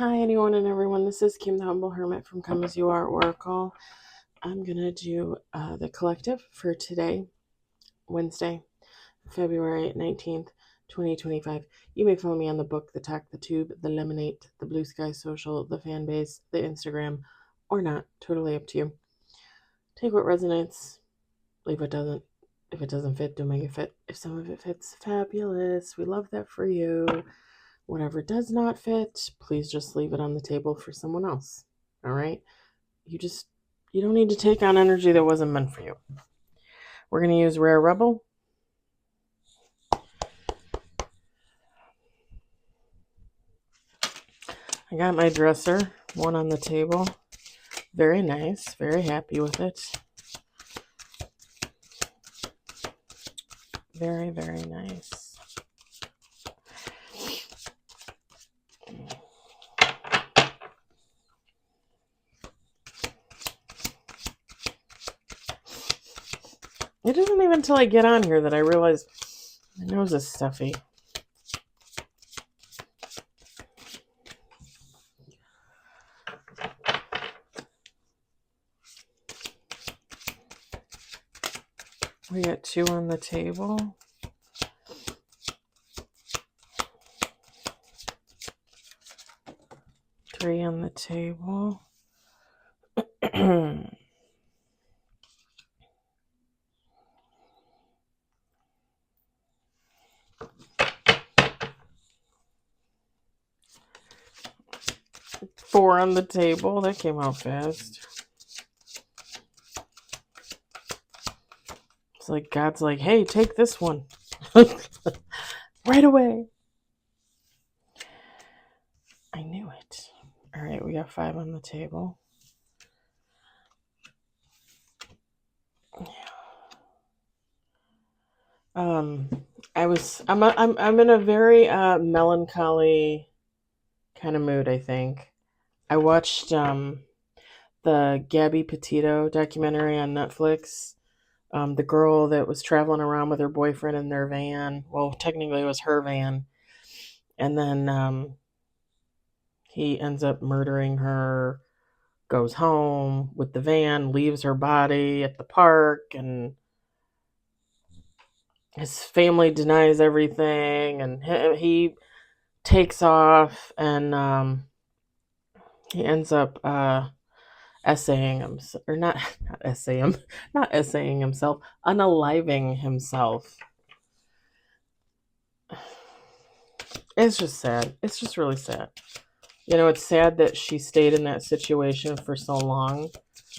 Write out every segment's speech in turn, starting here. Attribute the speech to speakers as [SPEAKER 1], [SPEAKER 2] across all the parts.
[SPEAKER 1] Hi, anyone and everyone. This is Kim, the Humble Hermit from Come As You Are Oracle. I'm going to do the collective for today, Wednesday, February 19th, 2025. You may follow me on the book, the talk, the tube, the lemonade, the blue sky social, the fan base, the Instagram, or not. Totally up to you. Take what resonates, leave what doesn't. If it doesn't fit, don't make it fit. If some of it fits, fabulous. We love that for you. Whatever does not fit, please just leave it on the table for someone else. All right? You don't need to take on energy that wasn't meant for you. We're going to use Rare Rebel. I got my dresser, one on the table. Very nice. Very happy with it. Very, very nice. It isn't even until I get on here that I realize my nose is stuffy. We got 2 on the table. Three on the table. 4 on the table. That came out fast. It's like God's like, hey, take this one. Right away. I knew it. All right, we got 5 on the table. I'm in a very melancholy kind of mood, I think. I watched the Gabby Petito documentary on Netflix. The girl that was traveling around with her boyfriend in their van. Well, technically it was her van. And then he ends up murdering her, goes home with the van, leaves her body at the park, and his family denies everything, and he takes off, and he ends up essaying himself, or not essaying himself, unaliving himself. It's just sad. It's just really sad. You know, it's sad that she stayed in that situation for so long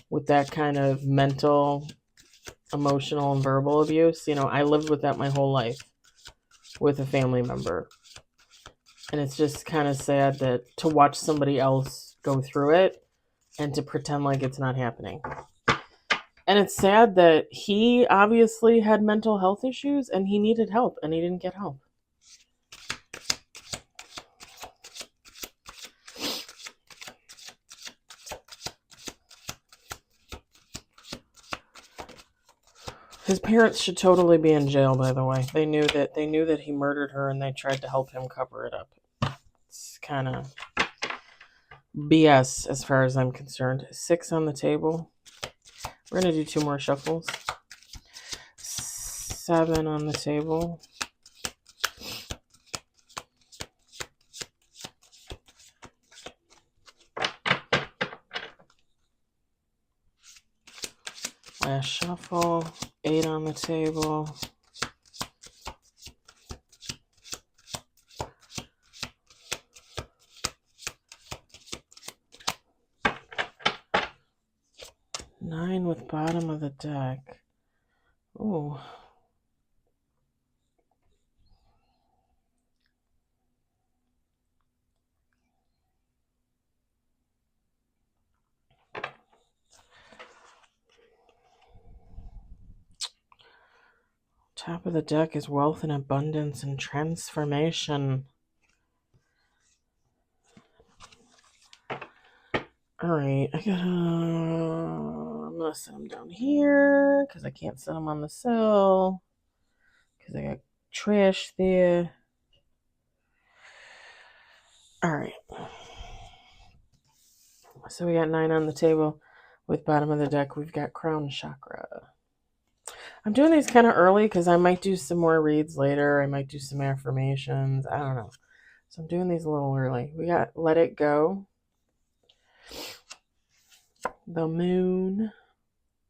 [SPEAKER 1] with that kind of mental, emotional, and verbal abuse. You know, I lived with that my whole life with a family member. And it's just kind of sad that to watch somebody else go through it and to pretend like it's not happening. And it's sad that he obviously had mental health issues and he needed help and he didn't get help. His parents should totally be in jail, by the way. They knew that he murdered her and they tried to help him cover it up. It's kind of BS as far as I'm concerned. 6 on the table. We're going to do 2 more shuffles. 7 on the table. Last shuffle. 8 on the table. Nine with bottom of the deck. Ooh. Top of the deck is wealth and abundance and transformation. Alright, I'm gonna set them down here because I can't set them on the cell because I got trash there. Alright. So we got 9 on the table. With bottom of the deck, we've got crown chakra. I'm doing these kind of early because I might do some more reads later. I might do some affirmations. I don't know. So I'm doing these a little early. We got let it go. The moon.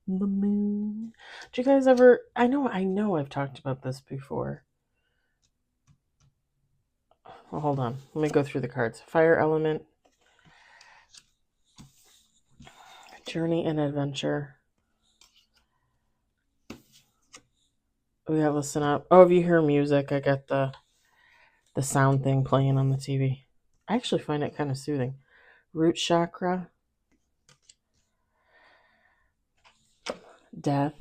[SPEAKER 1] The moon. Do you guys ever... I know I've talked about this before. Well, hold on. Let me go through the cards. Fire element. Journey and adventure. We got listen up. Oh, if you hear music, I got the sound thing playing on the TV. I actually find it kind of soothing. Root chakra. Death.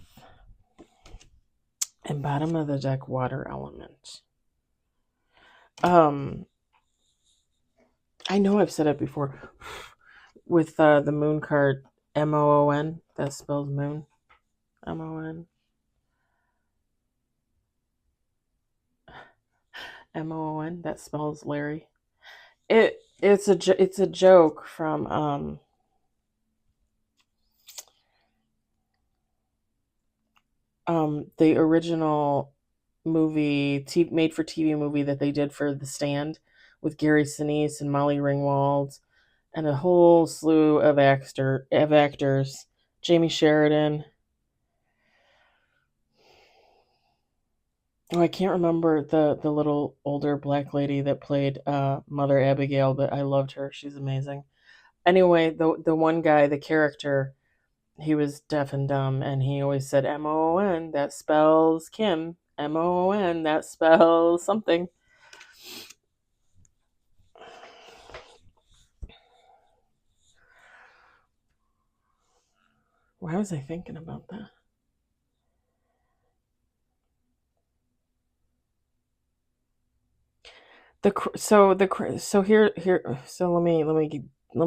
[SPEAKER 1] And bottom of the deck, water element. I know I've said it before. With the moon card, MOON, that spells moon. MON. MON, that spells Larry. It's a joke from the original movie, made for TV movie that they did for The Stand with Gary Sinise and Molly Ringwald and a whole slew of actors. Jamie Sheridan. Oh, I can't remember the little older black lady that played Mother Abigail, but I loved her. She's amazing. Anyway, the one guy, the character, he was deaf and dumb, and he always said MON, that spells Kim. MON, that spells something. Why was I thinking about that? So let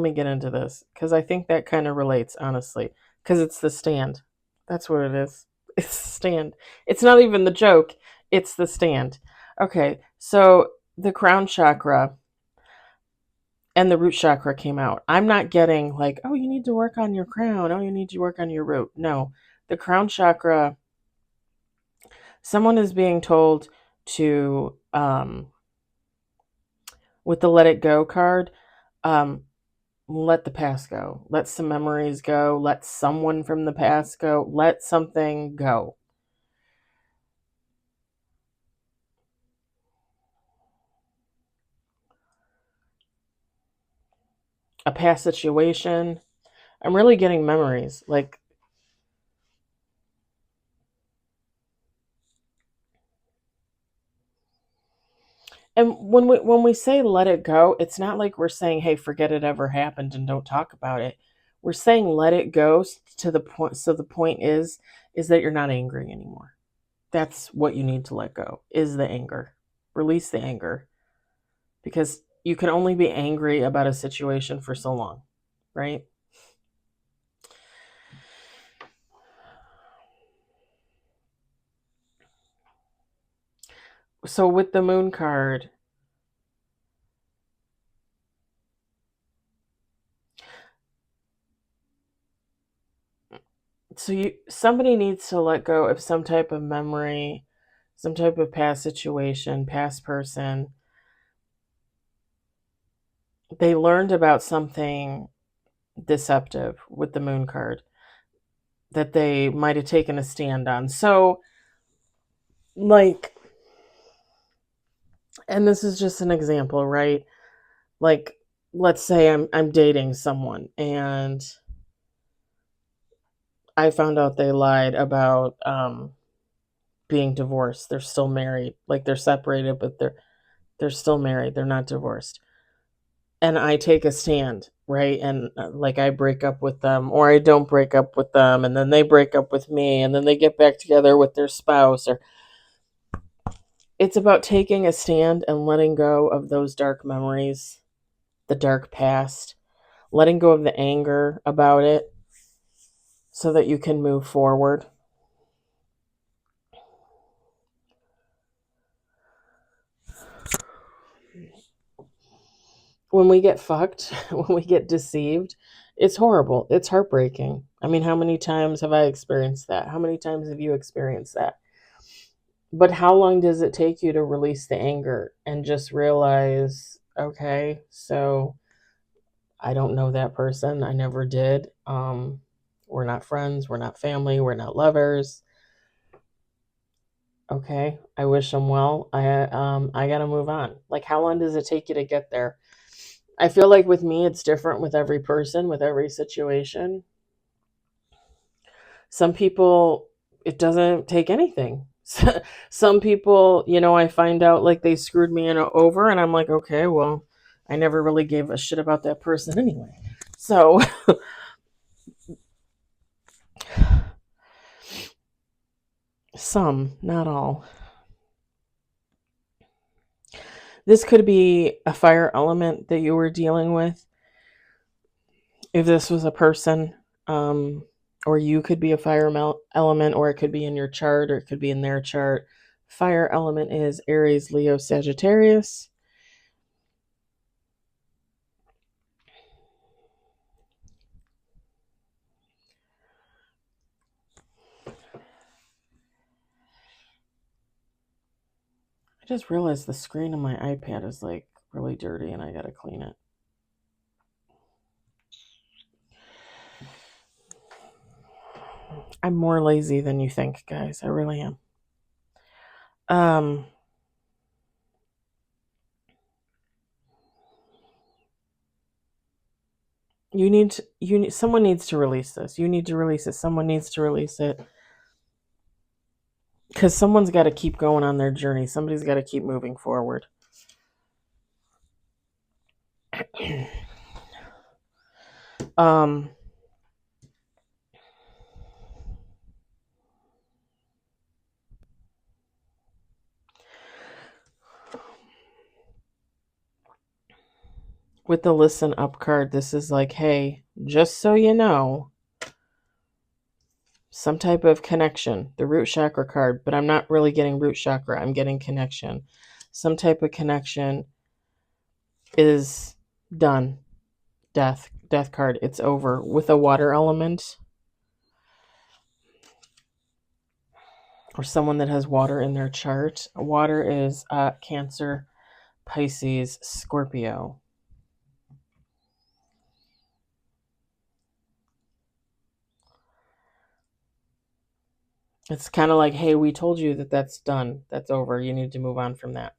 [SPEAKER 1] me get into this because I think that kind of relates, honestly, because it's the stand. That's what it is. It's the stand. It's not even the joke. It's the stand. Okay, so the crown chakra and the root chakra came out. I'm not getting like, oh, you need to work on your crown. Oh, you need to work on your root. No, the crown chakra. Someone is being told to with the let it go card, let the past go. Let some memories go. Let someone from the past go. Let something go. A past situation. I'm really getting memories. Like, and when we say let it go, it's not like we're saying, hey, forget it ever happened and don't talk about it. We're saying let it go to the point. So the point is that you're not angry anymore. That's what you need to let go, is the anger. Release the anger. Because you can only be angry about a situation for so long, right? So with the moon card, somebody needs to let go of some type of memory, some type of past situation, past person. They learned about something deceptive with the moon card that they might have taken a stand on. So, like, and this is just an example, right? Like, let's say I'm dating someone and I found out they lied about being divorced. They're still married. Like, they're separated, but they're still married. They're not divorced. And I take a stand, right? And like, I break up with them, or I don't break up with them, and then they break up with me, and then they get back together with their spouse. Or it's about taking a stand and letting go of those dark memories, the dark past, letting go of the anger about it so that you can move forward. When we get fucked, when we get deceived, It's horrible. It's heartbreaking. I mean, how many times have I experienced that? How many times have you experienced that? But how long does it take you to release the anger and just realize, okay, so I don't know that person. I never did. We're not friends. We're not family. We're not lovers. Okay, I wish them well. I gotta move on. Like, how long does it take you to get there? I feel like with me, it's different with every person, with every situation. Some people, it doesn't take anything. Some people, I find out like they screwed me over, and I'm like, okay, well, I never really gave a shit about that person anyway. So, some, not all. This could be a fire element that you were dealing with. If this was a person, or you could be a fire element, or it could be in your chart, or it could be in their chart. Fire element is Aries, Leo, Sagittarius. I just realized the screen on my iPad is like really dirty and I gotta clean it. I'm more lazy than you think, guys. I really am. Someone needs to release this. You need to release it. Someone needs to release it. Because someone's got to keep going on their journey. Somebody's got to keep moving forward. With the listen up card, this is like, hey, just so you know, some type of connection, the root chakra card, but I'm not really getting root chakra. I'm getting connection. Some type of connection is done. Death card. It's over with a water element. Or someone that has water in their chart. Water is Cancer, Pisces, Scorpio. It's kind of like, hey, we told you that that's done. That's over. You need to move on from that.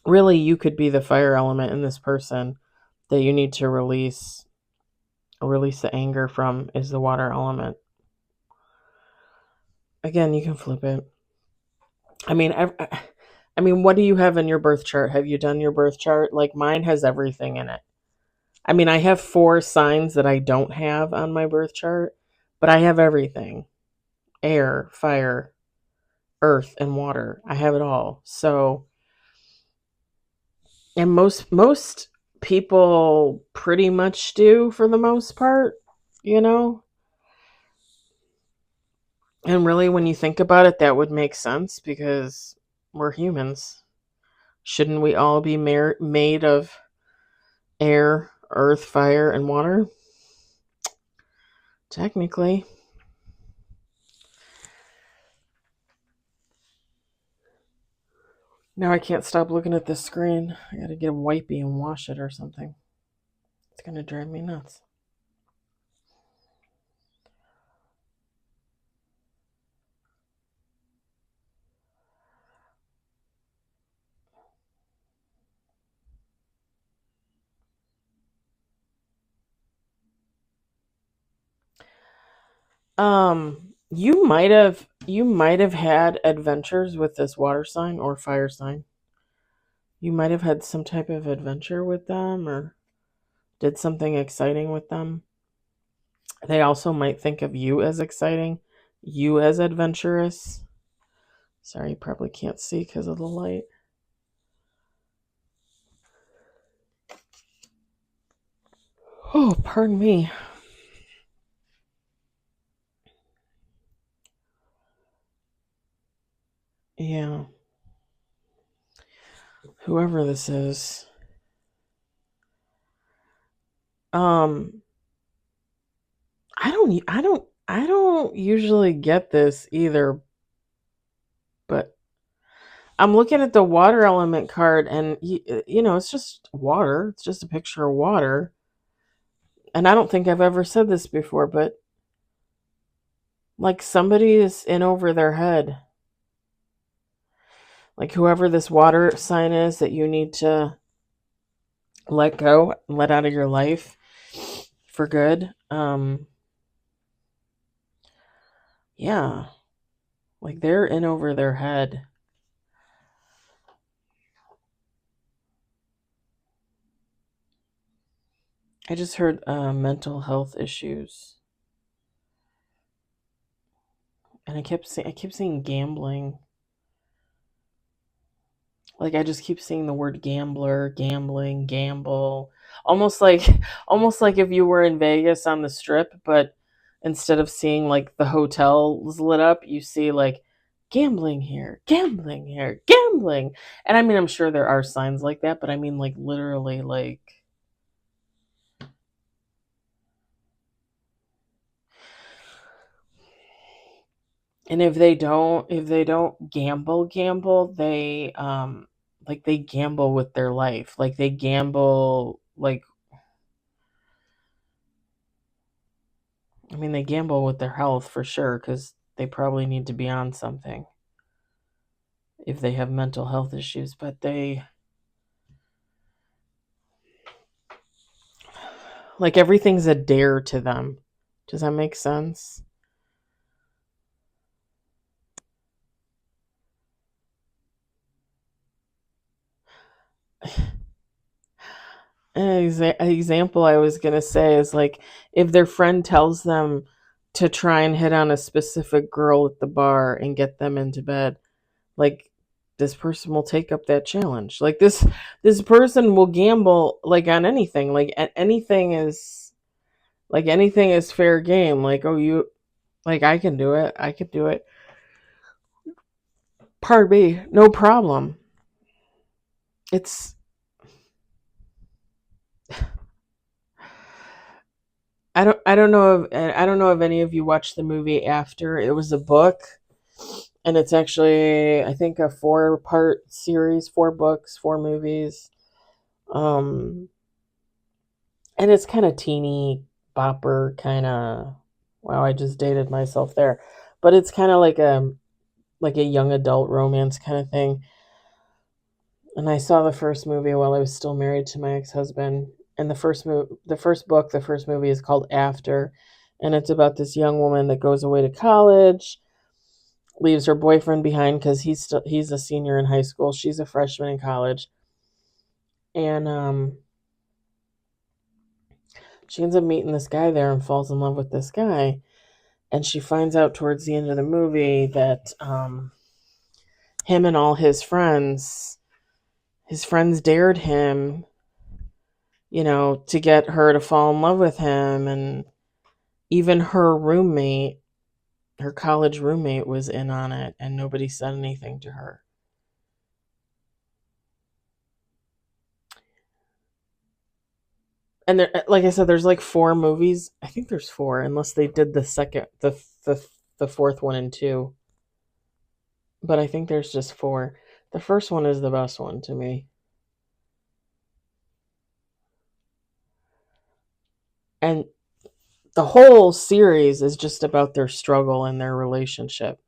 [SPEAKER 1] Really, you could be the fire element in this person that you need to release the anger from is the water element. Again, you can flip it. I mean, what do you have in your birth chart? Have you done your birth chart? Like mine has everything in it. I mean, I have 4 signs that I don't have on my birth chart, but I have everything. Air, fire, earth, and water. I have it all. So, and most people pretty much do for the most part, you know? And really, when you think about it, that would make sense because we're humans. Shouldn't we all be made of air, earth, fire, and water? Technically. Now I can't stop looking at this screen. I gotta get a wipey and wash it or something. It's gonna drive me nuts. You might have had adventures with this water sign or fire sign. You might have had some type of adventure with them or did something exciting with them. They also might think of you as exciting, you as adventurous. Sorry, you probably can't see because of the light. Oh, pardon me. whoever this is. Um, I don't usually get this either, but I'm looking at the water element card, and it's just water. It's just a picture of water. And I don't think I've ever said this before, but like somebody is in over their head. Like whoever this water sign is that you need to let go, let out of your life for good. Yeah, like they're in over their head. I just heard mental health issues, and I keep seeing gambling. Like I just keep seeing the word gambler, gambling, gamble. Almost like almost like if you were in Vegas on the strip, but instead of seeing like the hotels lit up, you see like gambling here, gambling here, gambling. And I mean I'm sure there are signs like that, but I mean like literally like. And if they don't gamble, they like they gamble with their life. Like they gamble like I mean, they gamble with their health for sure because they probably need to be on something if they have mental health issues. But like, everything's a dare to them. Does that make sense? An example I was going to say is like if their friend tells them to try and hit on a specific girl at the bar and get them into bed, like this person will take up that challenge. Like this person will gamble like on anything. Anything is fair game. Like, oh, I can do it. I could do it. Pardon me, no problem. It's I don't know if any of you watched the movie After. It was a book, and it's actually I think a 4-part series, 4 books, 4 movies. Um, and it's kind of teeny bopper kind of. Wow, I just dated myself there, but it's kind of like a young adult romance kind of thing. And I saw the first movie while I was still married to my ex-husband. And the first book, the first movie is called After, and it's about this young woman that goes away to college, leaves her boyfriend behind because he's a senior in high school, she's a freshman in college, and she ends up meeting this guy there and falls in love with this guy. And she finds out towards the end of the movie that him and all his friends dared him, to get her to fall in love with him. And even her college roommate was in on it, and nobody said anything to her. And there, like I said, there's like 4 movies. I think there's 4, unless they did the fourth one in 2. But I think there's just 4. The first one is the best one to me. And the whole series is just about their struggle and their relationship,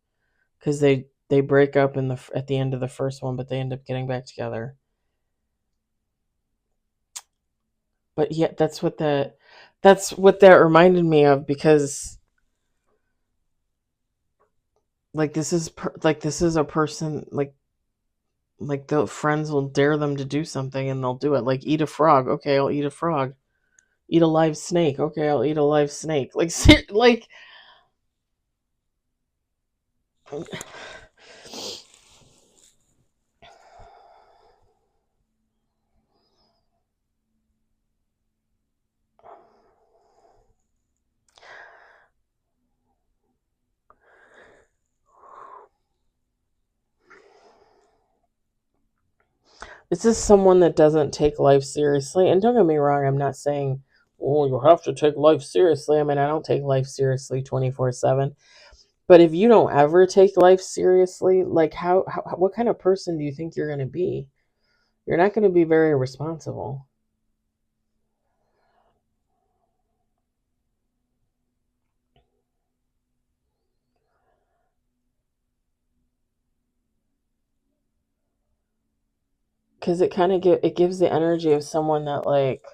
[SPEAKER 1] because they break up at the end of the first one, but they end up getting back together. But yeah, that's what that reminded me of, because like this is a person, like the friends will dare them to do something and they'll do it. Like eat a frog. Okay, I'll eat a frog. Eat a live snake. Okay, I'll eat a live snake. Like This is someone that doesn't take life seriously. And don't get me wrong, I'm not saying, oh, you have to take life seriously. I mean, I don't take life seriously 24/7. But if you don't ever take life seriously, like how what kind of person do you think you're going to be? You're not going to be very responsible. Because it kind of it gives the energy of someone that like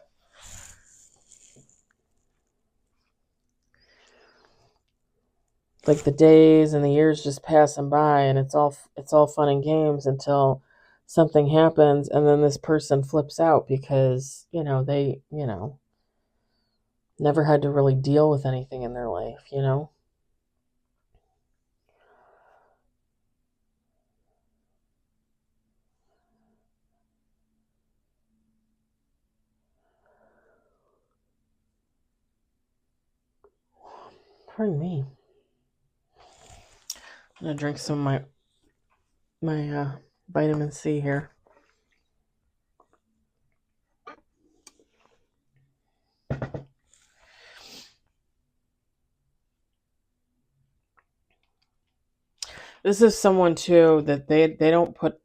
[SPEAKER 1] the days and the years just passing by, and it's all fun and games until something happens, and then this person flips out because they never had to really deal with anything in their life. Pardon me. I'm gonna drink some of my vitamin C here. This is someone too that they don't put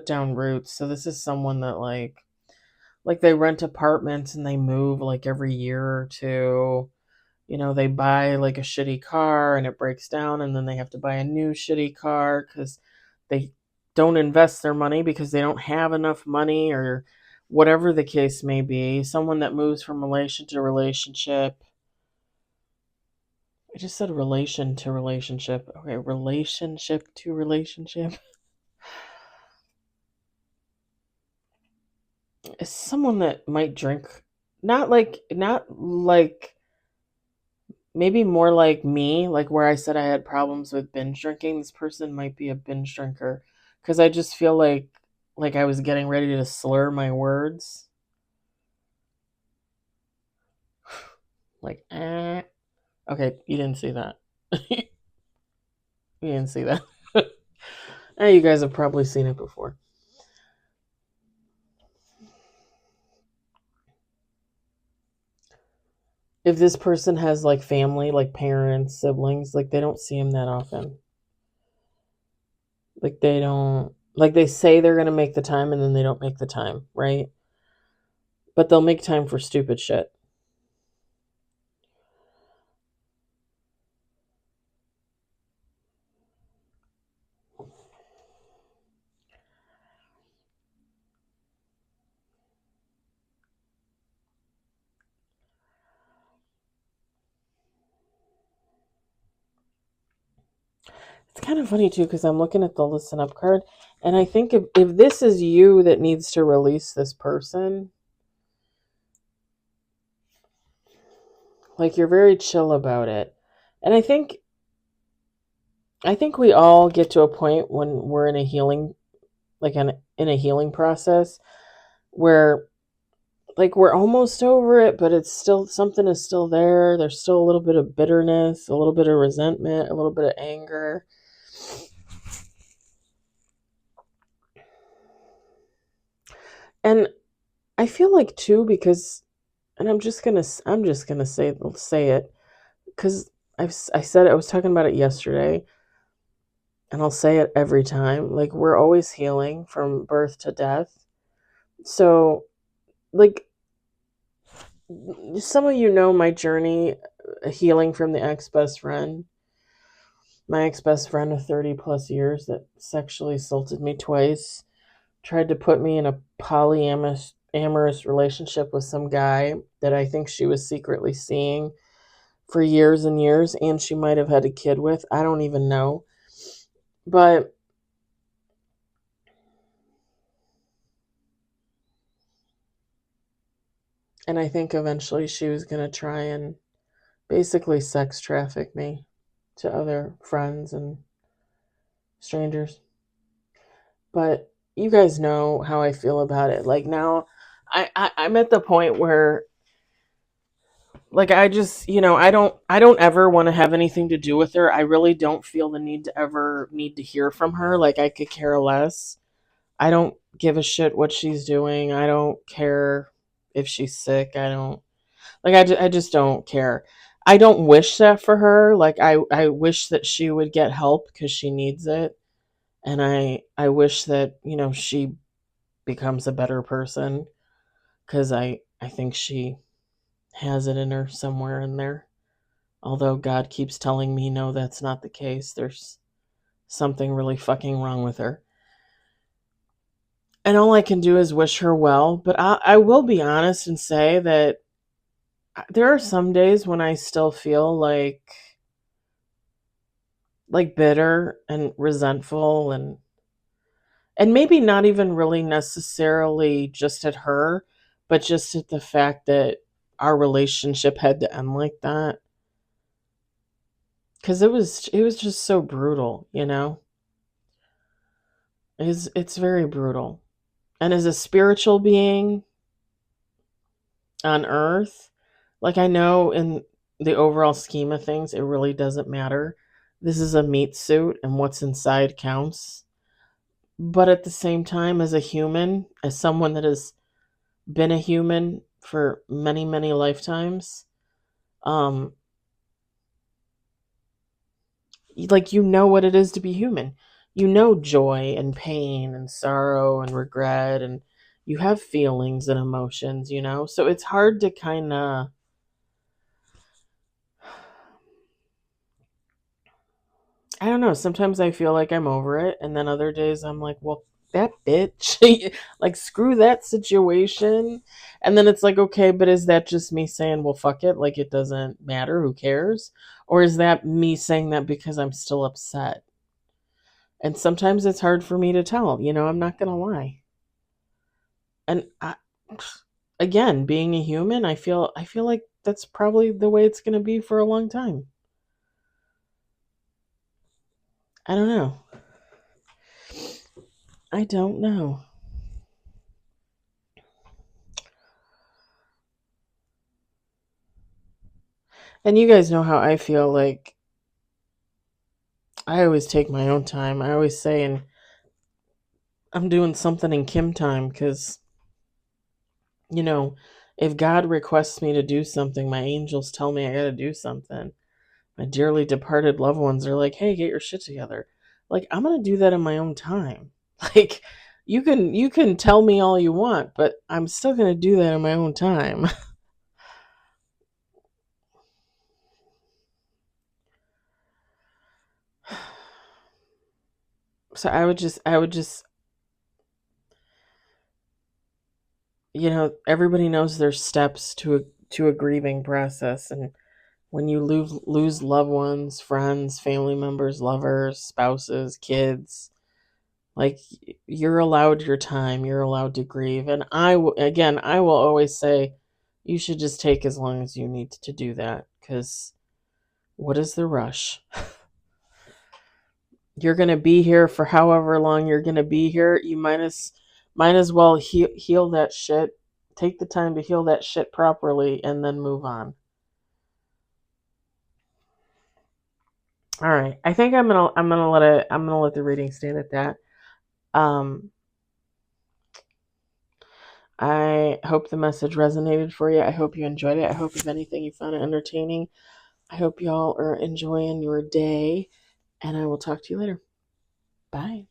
[SPEAKER 1] down roots. So this is someone that like they rent apartments and they move like every year or two. They buy like a shitty car and it breaks down, and then they have to buy a new shitty car because they don't invest their money because they don't have enough money, or whatever the case may be. Someone that moves from relation to relationship. I just said relation to relationship. Okay, relationship to relationship. It's someone that might drink, not like maybe more like me, like where I said I had problems with binge drinking. This person might be a binge drinker because I just feel like I was getting ready to slur my words. Like, okay, you didn't see that. You didn't see that. You guys have probably seen it before. If this person has like family, like parents, siblings, like they don't see him that often. Like they don't, like they say they're going to make the time and then they don't make the time, right? But they'll make time for stupid shit. It's kind of funny too because I'm looking at the listen up card, and I think if this is you that needs to release this person, like you're very chill about it. And I think we all get to a point when we're in a healing, like in a healing process where like we're almost over it, but it's still, something is still there. There's still a little bit of bitterness, a little bit of resentment, a little bit of anger. And I feel like too, because, and I'm just gonna say it because I said it, I was talking about it yesterday, and I'll say it every time. Like we're always healing from birth to death. So like some of you know my journey, healing from the ex best friend. My ex best friend of 30 plus years that sexually assaulted me twice, tried to put me in a polyamorous relationship with some guy that I think she was secretly seeing for years and years, and she might have had a kid with. I don't even know. But and I think eventually she was going to try and basically sex traffic me to other friends and strangers. But you guys know how I feel about it. Like now I'm at the point where like I just, I don't ever want to have anything to do with her. I really don't feel the need to ever need to hear from her. Like I could care less. I don't give a shit what she's doing. I don't care if she's sick. I just don't care. I don't wish that for her. Like I wish that she would get help because she needs it. And I wish that, she becomes a better person because I think she has it in her somewhere in there. Although God keeps telling me, no, that's not the case. There's something really fucking wrong with her. And all I can do is wish her well. But I will be honest and say that there are some days when I still feel like bitter and resentful and maybe not even really necessarily just at her, but just at the fact that our relationship had to end like that. Because it was just so brutal. It's very brutal. And as a spiritual being on earth, like, I know in the overall scheme of things, it really doesn't matter. This is a meat suit and what's inside counts. But at the same time, as a human, as someone that has been a human for many, many lifetimes, um, like, what it is to be human. You know joy and pain and sorrow and regret, and you have feelings and emotions. So it's hard to kind of, I don't know. Sometimes I feel like I'm over it, and then other days I'm like, well, that bitch, like, screw that situation. And then it's like, okay, but is that just me saying, well, fuck it, like, it doesn't matter, who cares? Or is that me saying that because I'm still upset? And sometimes it's hard for me to tell, I'm not going to lie. And again, being a human, I feel like that's probably the way it's going to be for a long time. I don't know. I don't know. And you guys know how I feel. Like, I always take my own time. I always say, and I'm doing something in Kim time because, you know, if God requests me to do something, my angels tell me I got to do something. My dearly departed loved ones are like, hey, get your shit together. Like, I'm going to do that in my own time. Like, you can tell me all you want, but I'm still going to do that in my own time. So I would just everybody knows there's steps to a grieving process, and when you lose loved ones, friends, family members, lovers, spouses, kids, like, you're allowed your time, you're allowed to grieve. And I will always say you should just take as long as you need to do that, cuz what is the rush? You're going to be here for however long you're going to be here. You might as well heal that shit. Take the time to heal that shit properly and then move on. All right. I think I'm gonna let the reading stand at that. Um, I hope the message resonated for you. I hope you enjoyed it. I hope, if anything, you found it entertaining. I hope y'all are enjoying your day, and I will talk to you later. Bye.